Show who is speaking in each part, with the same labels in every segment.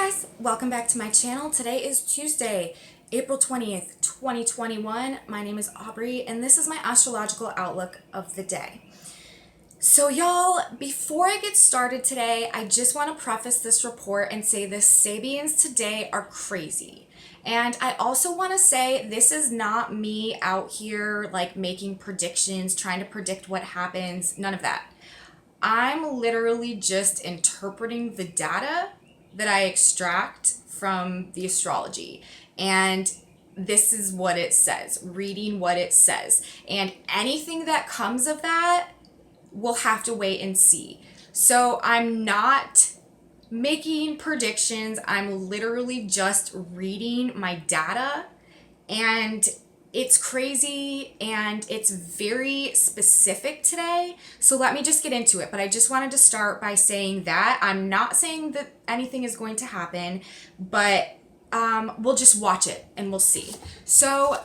Speaker 1: guys, welcome back to my channel. Today is Tuesday, April 20th, 2021. My name is Aubrey and this is my astrological outlook of the day. So y'all, before I get started today, I just want to preface this report and say the Sabians today are crazy. And I also want to say this is not me out here like making predictions, trying to predict what happens, none of that. I'm literally just interpreting the data that I extract from the astrology. And this is what it says, reading what it says. And anything that comes of that, we'll have to wait and see. So I'm not making predictions. I'm literally just reading my data, and it's crazy and it's very specific today. So let me just get into it. But I just wanted to start by saying that I'm not saying that anything is going to happen, but we'll just watch it and we'll see. So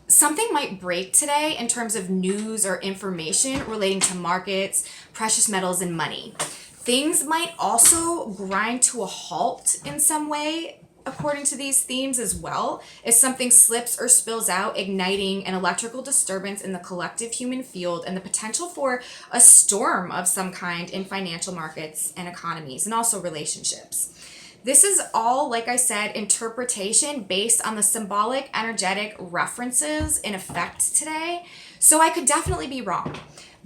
Speaker 1: something might break today in terms of news or information relating to markets, precious metals, and money. Things might also grind to a halt in some way, according to these themes as well, if something slips or spills out, igniting an electrical disturbance in the collective human field and the potential for a storm of some kind in financial markets and economies, and also relationships. This is all, like I said, interpretation based on the symbolic, energetic references in effect today. So I could definitely be wrong.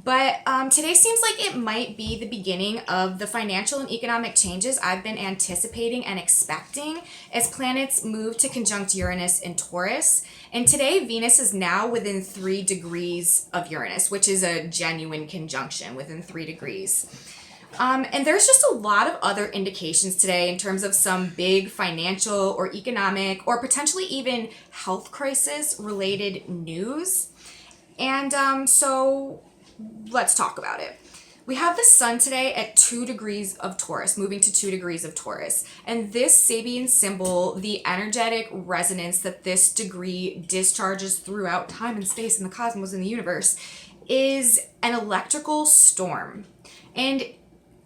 Speaker 1: But today seems like it might be the beginning of the financial and economic changes I've been anticipating and expecting as planets move to conjunct Uranus in Taurus. And today, Venus is now within 3 degrees of Uranus, which is a genuine conjunction within 3 degrees. And there's just a lot of other indications today in terms of some big financial or economic or potentially even health crisis related news. And so let's talk about it. We have the sun today at 2 degrees of Taurus, moving to 2 degrees of Taurus. And this Sabian symbol, the energetic resonance that this degree discharges throughout time and space in the cosmos and the universe, is an electrical storm. And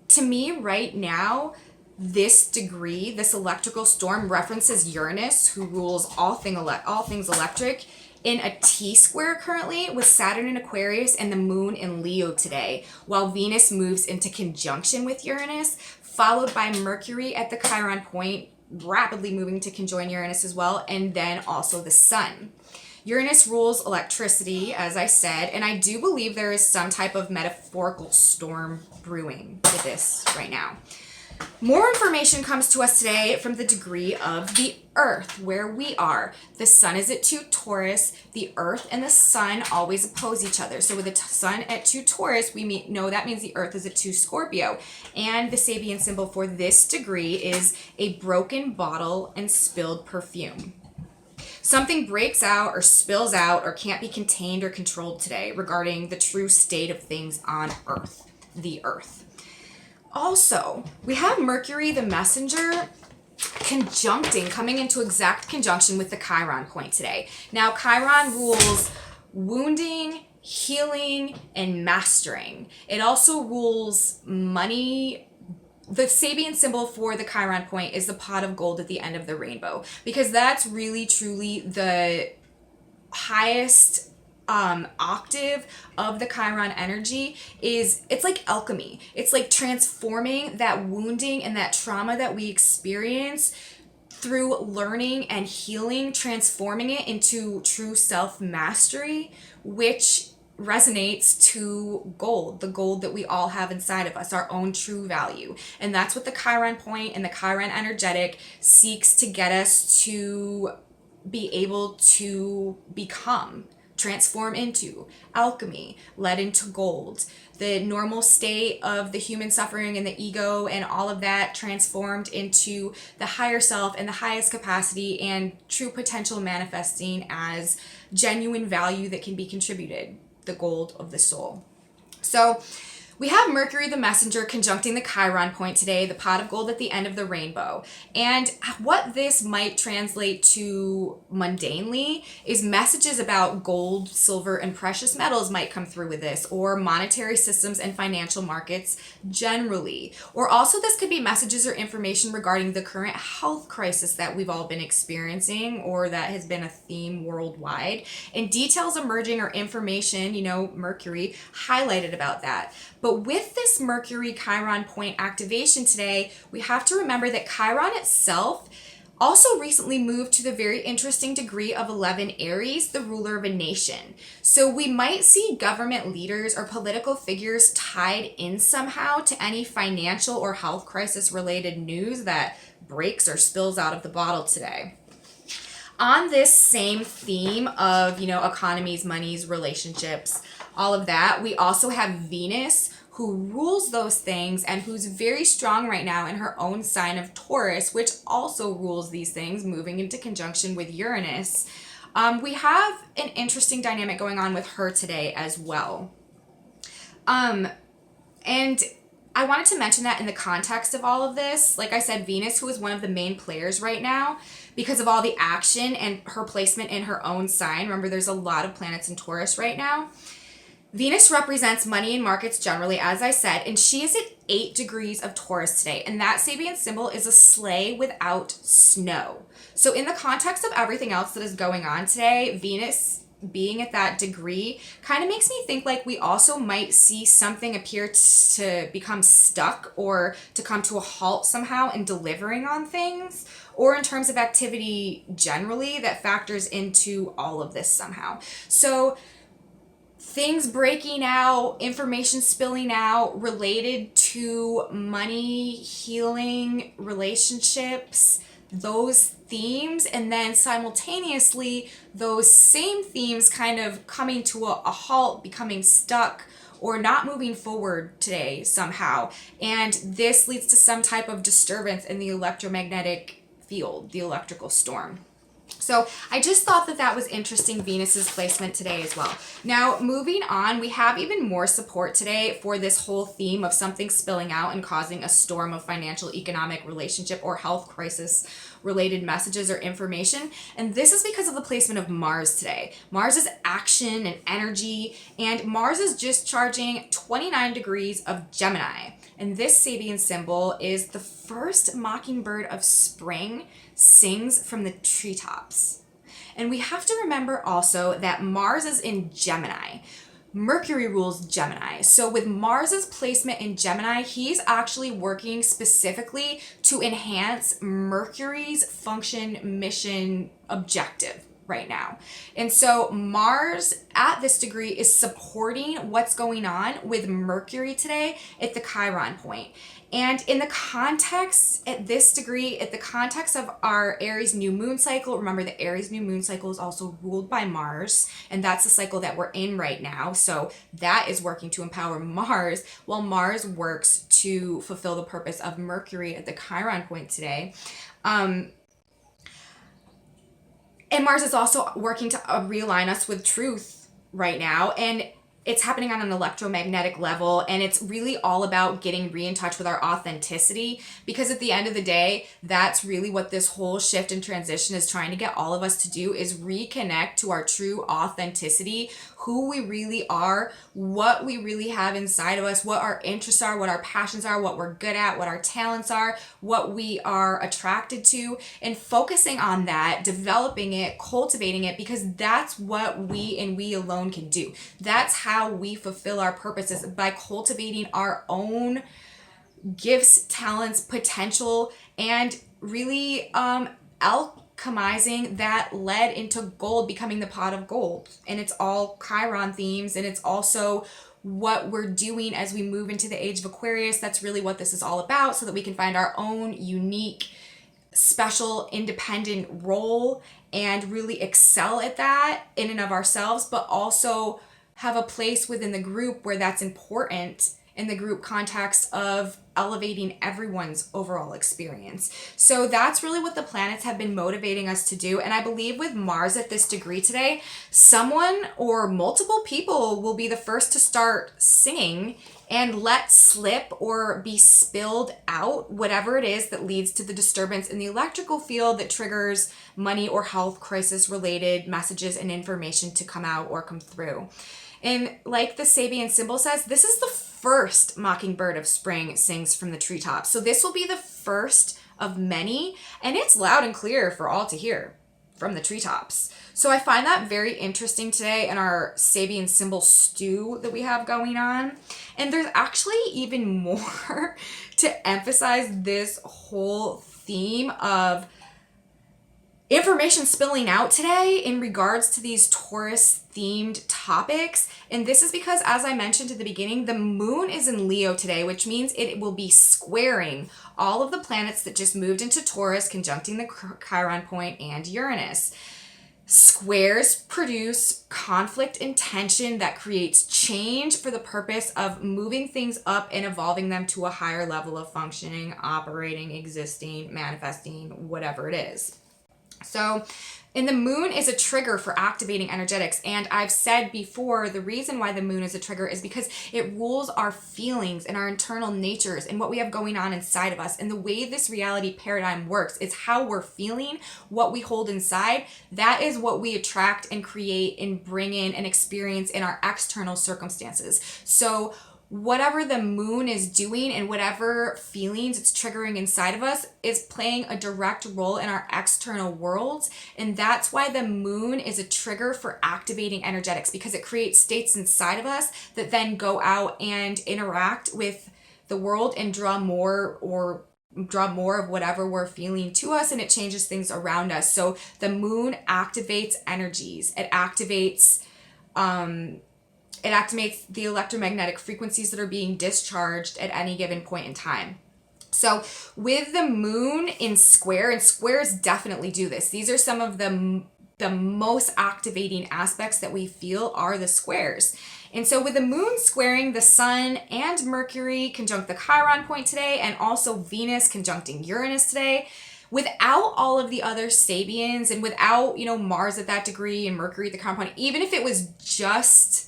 Speaker 1: to me right now, this degree, this electrical storm references Uranus, who rules all things electric, in a T-square currently with Saturn in Aquarius and the moon in Leo today, while Venus moves into conjunction with Uranus, followed by Mercury at the Chiron point, rapidly moving to conjoin Uranus as well, and then also the sun. Uranus rules electricity, as I said, and I do believe there is some type of metaphorical storm brewing with this right now. More information comes to us today from the degree of the Earth, where we are. The sun is at 2 Taurus. The Earth and the sun always oppose each other. So with the sun at 2 Taurus, we know that means the Earth is at 2 Scorpio. And the Sabian symbol for this degree is a broken bottle and spilled perfume. Something breaks out or spills out or can't be contained or controlled today regarding the true state of things on Earth, the Earth. Also, we have Mercury, the messenger, conjuncting, coming into exact conjunction with the Chiron point today. Now, Chiron rules wounding, healing, and mastering. It also rules money. The Sabian symbol for the Chiron point is the pot of gold at the end of the rainbow, because that's really, truly the highest octave of the Chiron energy. It's like alchemy. It's like transforming that wounding and that trauma that we experience through learning and healing, transforming it into true self-mastery, which resonates to gold, the gold that we all have inside of us, our own true value. And that's what the Chiron point and the Chiron energetic seeks to get us to be able to become, transform into alchemy, led into gold, the normal state of the human suffering and the ego and all of that transformed into the higher self and the highest capacity and true potential manifesting as genuine value that can be contributed, the gold of the soul. So We have Mercury the messenger conjuncting the Chiron point today, the pot of gold at the end of the rainbow. And what this might translate to mundanely is messages about gold, silver, and precious metals might come through with this, or monetary systems and financial markets generally. Or also this could be messages or information regarding the current health crisis that we've all been experiencing, or that has been a theme worldwide. And details emerging or information, Mercury highlighted about that. But with this Mercury Chiron point activation today, we have to remember that Chiron itself also recently moved to the very interesting degree of 11 Aries, the ruler of a nation. So we might see government leaders or political figures tied in somehow to any financial or health crisis related news that breaks or spills out of the bottle today. On this same theme of, economies, monies, relationships, all of that, we also have Venus, who rules those things and who's very strong right now in her own sign of Taurus, which also rules these things, moving into conjunction with Uranus. We have an interesting dynamic going on with her today as well. And I wanted to mention that in the context of all of this, like I said, Venus, who is one of the main players right now because of all the action and her placement in her own sign. Remember, there's a lot of planets in Taurus right now. Venus represents money and markets generally, as I said, and she is at 8 degrees of Taurus today. And that Sabian symbol is a sleigh without snow. So in the context of everything else that is going on today, Venus being at that degree kind of makes me think like we also might see something appear to become stuck or to come to a halt somehow in delivering on things, or in terms of activity generally that factors into all of this somehow. So things breaking out, information spilling out related to money, healing, relationships, those themes, and then simultaneously those same themes kind of coming to a halt, becoming stuck, or not moving forward today somehow. And this leads to some type of disturbance in the electromagnetic field, the electrical storm. So I just thought that that was interesting, Venus's placement today as well. Now, moving on, we have even more support today for this whole theme of something spilling out and causing a storm of financial, economic, relationship, or health crisis related messages or information. And this is because of the placement of Mars today. Mars is action and energy, and Mars is just charging 29 degrees of Gemini. And this Sabian symbol is the first mockingbird of spring sings from the treetops. And we have to remember also that Mars is in Gemini. Mercury rules Gemini. So with Mars's placement in Gemini, he's actually working specifically to enhance Mercury's function, mission, objective right now. And so Mars at this degree is supporting what's going on with Mercury today at the Chiron point. And in the context at this degree, at the context of our Aries new moon cycle, remember the Aries new moon cycle is also ruled by Mars, and that's the cycle that we're in right now. So that is working to empower Mars, while Mars works to fulfill the purpose of Mercury at the Chiron point today. And Mars is also working to realign us with truth right now. And it's happening on an electromagnetic level, and it's really all about getting in touch with our authenticity, because at the end of the day, that's really what this whole shift and transition is trying to get all of us to do, is reconnect to our true authenticity, who we really are, what we really have inside of us, what our interests are, what our passions are, what we're good at, what our talents are, what we are attracted to, and focusing on that, developing it, cultivating it, because that's what we and we alone can do. That's how we fulfill our purposes, by cultivating our own gifts, talents, potential, and really alchemizing that lead into gold, becoming the pot of gold. And it's all Chiron themes, and it's also what we're doing as we move into the age of Aquarius. That's really what this is all about, so that we can find our own unique, special, independent role and really excel at that in and of ourselves, but also have a place within the group where that's important in the group context of elevating everyone's overall experience. So that's really what the planets have been motivating us to do. And I believe with Mars at this degree today, someone or multiple people will be the first to start singing and let slip or be spilled out whatever it is that leads to the disturbance in the electrical field that triggers money or health crisis related messages and information to come out or come through. And like the Sabian symbol says, this is the first mockingbird of spring sings from the treetops. So this will be the first of many, and it's loud and clear for all to hear from the treetops. So I find that very interesting today in our Sabian symbol stew that we have going on. And there's actually even more to emphasize this whole theme of information spilling out today in regards to these Taurus themed topics. And this is because, as I mentioned at the beginning, the moon is in Leo today, which means it will be squaring all of the planets that just moved into Taurus, conjuncting the Chiron point and Uranus. Squares produce conflict and tension that creates change for the purpose of moving things up and evolving them to a higher level of functioning, operating, existing, manifesting, whatever it is. So, and the moon is a trigger for activating energetics. And I've said before, the reason why the moon is a trigger is because it rules our feelings and our internal natures and what we have going on inside of us. And the way this reality paradigm works is how we're feeling, what we hold inside. That is what we attract and create and bring in and experience in our external circumstances. So whatever the moon is doing and whatever feelings it's triggering inside of us is playing a direct role in our external worlds. And that's why the moon is a trigger for activating energetics, because it creates states inside of us that then go out and interact with the world and draw more of whatever we're feeling to us, and it changes things around us. So the moon activates energies. It activates the electromagnetic frequencies that are being discharged at any given point in time. So with the moon in square, and squares definitely do this. These are some of the most activating aspects that we feel are the squares. And so with the moon squaring the sun and Mercury conjunct the Chiron point today, and also Venus conjuncting Uranus today, without all of the other Sabians and without, Mars at that degree and Mercury at the Chiron point, even if it was just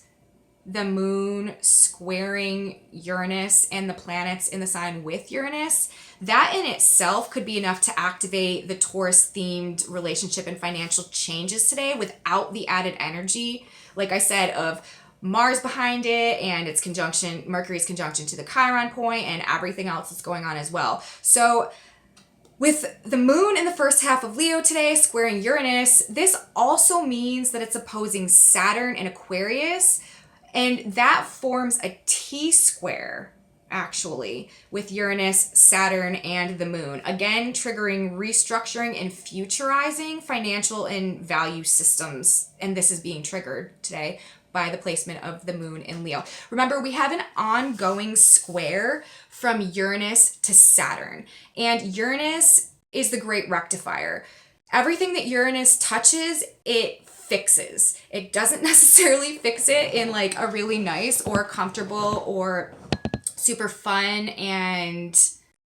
Speaker 1: the moon squaring Uranus and the planets in the sign with Uranus, that in itself could be enough to activate the Taurus themed relationship and financial changes today without the added energy, like I said, of Mars behind it and its conjunction, Mercury's conjunction to the Chiron point and everything else that's going on as well. So with the moon in the first half of Leo today squaring Uranus, this also means that it's opposing Saturn in Aquarius. And that forms a T-square, actually, with Uranus, Saturn, and the moon. Again, triggering restructuring and futurizing financial and value systems. And this is being triggered today by the placement of the moon in Leo. Remember, we have an ongoing square from Uranus to Saturn. And Uranus is the great rectifier. Everything that Uranus touches, it fixes. It doesn't necessarily fix it in like a really nice or comfortable or super fun and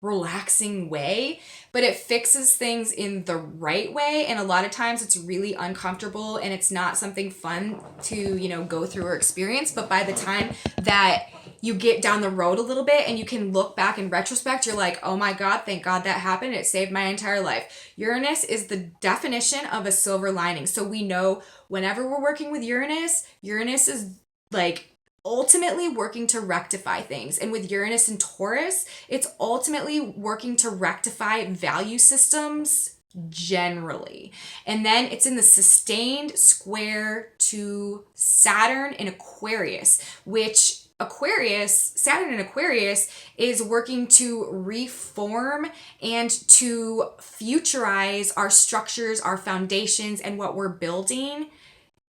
Speaker 1: relaxing way, but it fixes things in the right way. And a lot of times it's really uncomfortable and it's not something fun to, go through or experience. But by the time that you get down the road a little bit and you can look back in retrospect, you're like, oh my God, thank God that happened. It saved my entire life. Uranus is the definition of a silver lining. So we know whenever we're working with Uranus, Uranus is like ultimately working to rectify things. And with Uranus and Taurus, it's ultimately working to rectify value systems generally. And then it's in the sustained square to Saturn in Aquarius, which Saturn in Aquarius is working to reform and to futurize our structures, our foundations, and what we're building.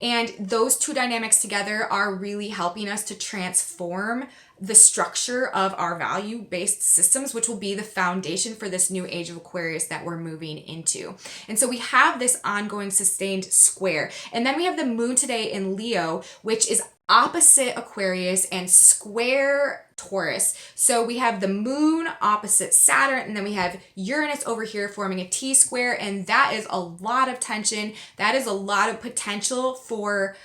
Speaker 1: And those two dynamics together are really helping us to transform the structure of our value-based systems, which will be the foundation for this new age of Aquarius that we're moving into. And so we have this ongoing sustained square. And then we have the moon today in Leo, which is opposite Aquarius and square Taurus. So we have the moon opposite Saturn, and then we have Uranus over here forming a T-square, and that is a lot of tension. That is a lot of potential for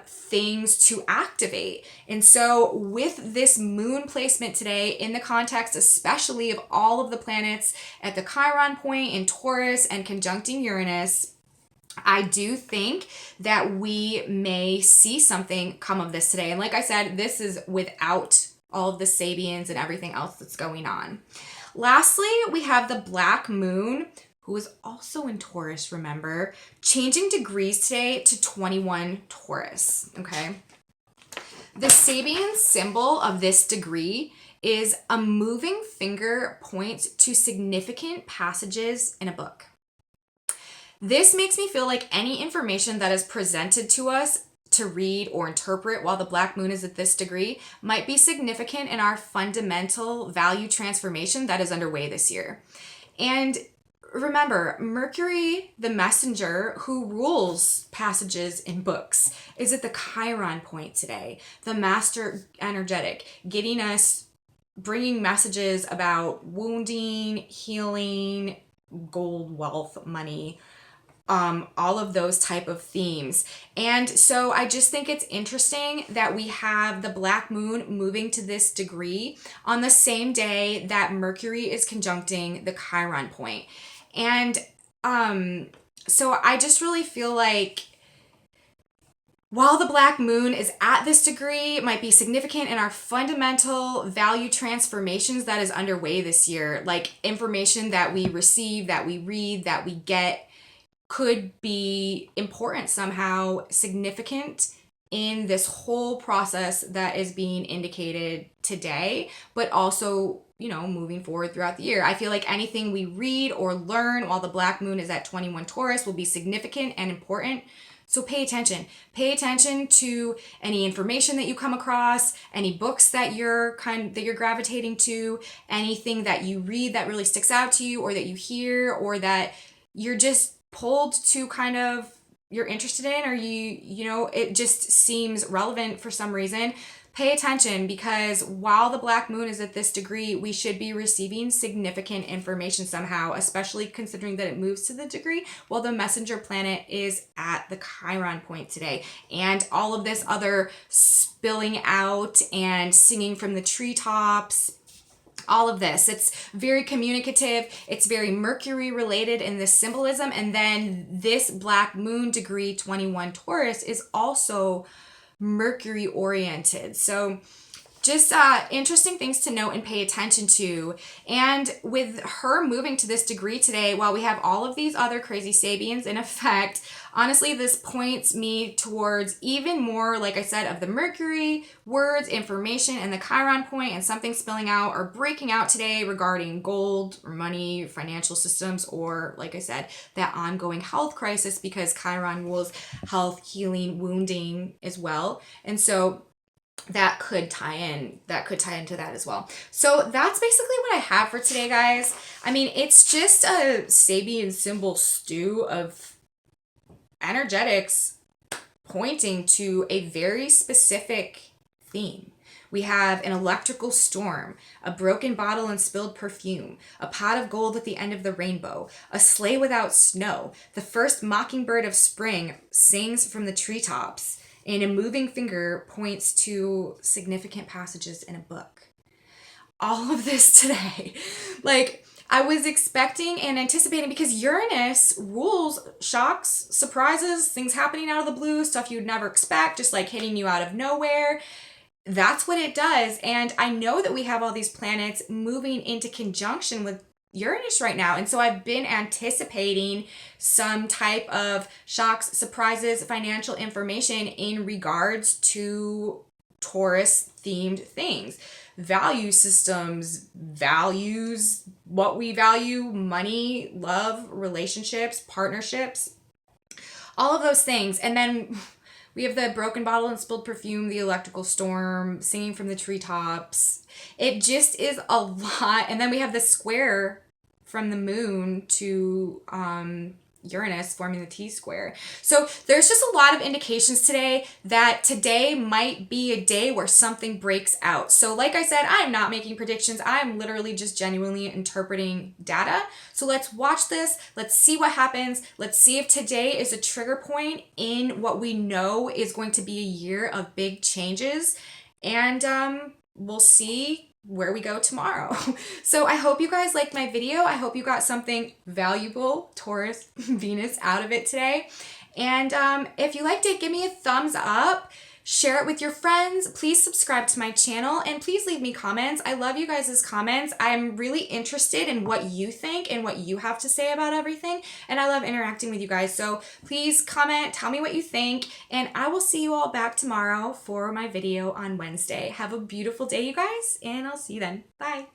Speaker 1: things to activate. And so with this moon placement today, in the context especially of all of the planets at the Chiron point in Taurus and conjuncting Uranus, I do think that we may see something come of this today. And like I said, this is without all of the Sabians and everything else that's going on. Lastly, we have the black moon, who is also in Taurus, remember, changing degrees today to 21 Taurus, okay? The Sabian symbol of this degree is a moving finger points to significant passages in a book. This makes me feel like any information that is presented to us to read or interpret while the black moon is at this degree might be significant in our fundamental value transformation that is underway this year. And remember, Mercury, the messenger who rules passages in books, is at the Chiron point today, the master energetic, getting us, bringing messages about wounding, healing, gold, wealth, money, all of those type of themes. And so I just think it's interesting that we have the black moon moving to this degree on the same day that Mercury is conjuncting the Chiron point. And so I just really feel like while the black moon is at this degree, it might be significant in our fundamental value transformations that is underway this year, like information that we receive, that we read, that we get, could be important somehow, significant in this whole process that is being indicated today, but also, you know, moving forward throughout the year. I feel like anything we read or learn while the black moon is at 21 Taurus will be significant and important. So pay attention. Pay attention to any information that you come across, any books that you're gravitating to, anything that you read that really sticks out to you, or that you hear, or that you're just pulled to kind of you're interested in, or you know, it just seems relevant for some reason. Pay attention, because while the black moon is at this degree, we should be receiving significant information somehow, especially considering that it moves to the degree while the messenger planet is at the Chiron point today. And all of this other spilling out and singing from the treetops, all of this, it's very communicative, it's very Mercury related in this symbolism. And then this black moon degree 21 Taurus is also Mercury oriented. So just interesting things to note and pay attention to. And with her moving to this degree today, while we have all of these other crazy Sabians in effect, honestly, this points me towards even more, like I said, of the Mercury words, information, and the Chiron point, and something spilling out or breaking out today regarding gold or money, financial systems, or like I said, that ongoing health crisis, because Chiron rules health, healing, wounding as well. And so that could tie into that as well. So that's basically what I have for today, guys. I mean, it's just a Sabian symbol stew of energetics pointing to a very specific theme. We have an electrical storm, a broken bottle and spilled perfume, a pot of gold at the end of the rainbow, a sleigh without snow, the first mockingbird of spring sings from the treetops, and a moving finger points to significant passages in a book. All of this today. Like, I was expecting and anticipating, because Uranus rules shocks, surprises, things happening out of the blue, stuff you'd never expect, just like hitting you out of nowhere. That's what it does. And I know that we have all these planets moving into conjunction with Uranus right now. And so I've been anticipating some type of shocks, surprises, financial information in regards to Taurus themed things, value systems, values, what we value, money, love, relationships, partnerships, all of those things. And then we have the broken bottle and spilled perfume, the electrical storm, singing from the treetops. It just is a lot. And then we have the square from the moon to Uranus forming the T-square. So there's just a lot of indications today that today might be a day where something breaks out. So like I said, I'm not making predictions. I'm literally just genuinely interpreting data. So let's watch this. Let's see what happens. Let's see if today is a trigger point in what we know is going to be a year of big changes. And we'll see where we go tomorrow. So I hope you guys liked my video. I hope you got something valuable, Taurus, Venus, out of it today. And if you liked it, give me a thumbs up. Share it with your friends. Please subscribe to my channel and please leave me comments. I love you guys' comments. I'm really interested in what you think and what you have to say about everything. And I love interacting with you guys. So please comment, tell me what you think, and I will see you all back tomorrow for my video on Wednesday. Have a beautiful day, you guys, and I'll see you then. Bye.